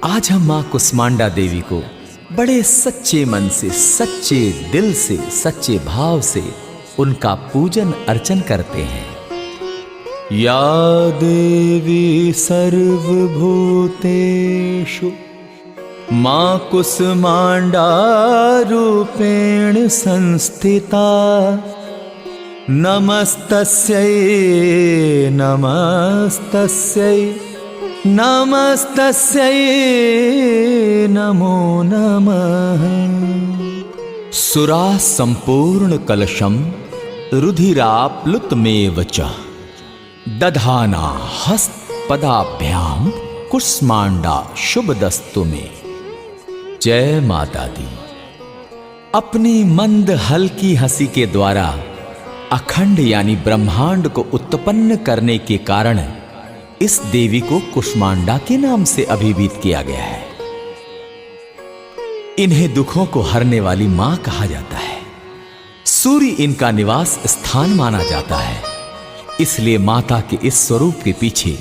आज हम मां कुष्मांडा देवी को बड़े सच्चे मन से, सच्चे दिल से, सच्चे भाव से उनका पूजन अर्चन करते हैं। या देवी सर्वभूतेषु मां कुष्मांडा रूपेण संस्थिता, नमस्तस्यै नमस्तस्यै नमस्तस्यै नमो नमः। सुरा संपूर्ण कलशम रुधिराप्लुतमेव च दधाना हस्तपदाभ्याम कुष्मांडा शुभदस्तु में। जय माता दी। अपनी मंद हल्की हंसी के द्वारा अखंड यानी ब्रह्मांड को उत्पन्न करने के कारण इस देवी को कुष्मांडा के नाम से अभिहित किया गया है। इन्हें दुखों को हरने वाली मां कहा जाता है। सूर्य इनका निवास स्थान माना जाता है, इसलिए माता के इस स्वरूप के पीछे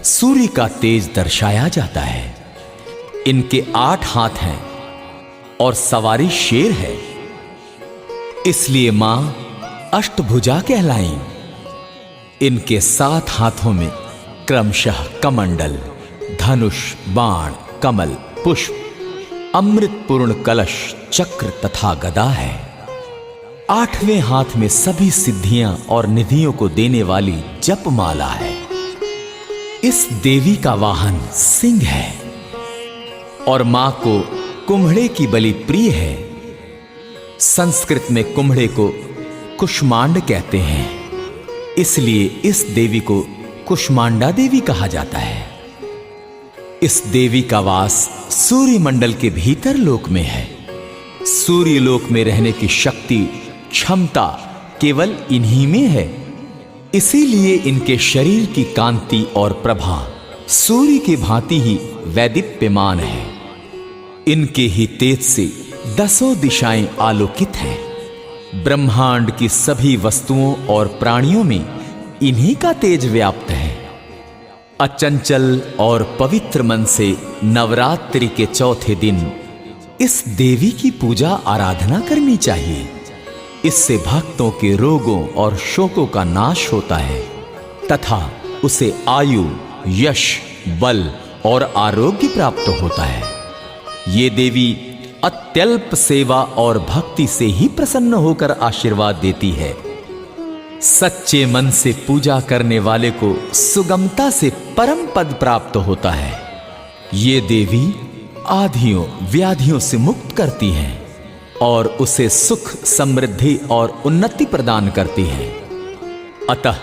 सूर्य का तेज दर्शाया जाता है। इनके 8 हाथ हैं और सवारी शेर है, इसलिए मां अष्टभुजा कहलाई। इनके 7 हाथों में क्रमशः कमंडल, धनुष, बाण, कमल, पुष्प, अमृतपूर्ण कलश, चक्र तथा गदा है। 8वें हाथ में सभी सिद्धियां और निधियों को देने वाली जपमाला है। इस देवी का वाहन सिंह है और मां को कुम्हड़े की बलि प्रिय है। संस्कृत में कुम्हड़े को कुष्मांड कहते हैं, इसलिए इस देवी को कुष्मांडा देवी कहा जाता है। इस देवी का वास सूर्य मंडल के भीतर लोक में है। सूर्य लोक में रहने की शक्ति, क्षमता केवल इन्हीं में है, इसीलिए इनके शरीर की कांति और प्रभा सूर्य की भांति ही वैदीप्यमान है। इनके ही तेज से 10 दिशाएं आलोकित हैं। ब्रह्मांड की सभी वस्तुओं और प्राणियों में इन्हीं का तेज व्याप्त है। अचंचल और पवित्र मन से नवरात्रि के चौथे दिन इस देवी की पूजा आराधना करनी चाहिए। इससे भक्तों के रोगों और शोकों का नाश होता है तथा उसे आयु, यश, बल और आरोग्य प्राप्त होता है। ये देवी अत्यल्प सेवा और भक्ति से ही प्रसन्न होकर आशीर्वाद देती है। सच्चे मन से पूजा करने वाले को सुगमता से परम पद प्राप्त होता है। ये देवी आधियों व्याधियों से मुक्त करती हैं और उसे सुख, समृद्धि और उन्नति प्रदान करती हैं। अतः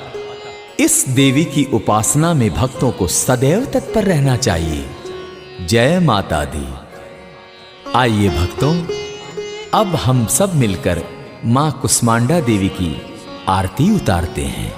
इस देवी की उपासना में भक्तों को सदैव तत्पर रहना चाहिए। जय माता दी। आइए भक्तों, अब हम सब मिलकर मां कुष्मांडा देवी की आरती उतारते हैं।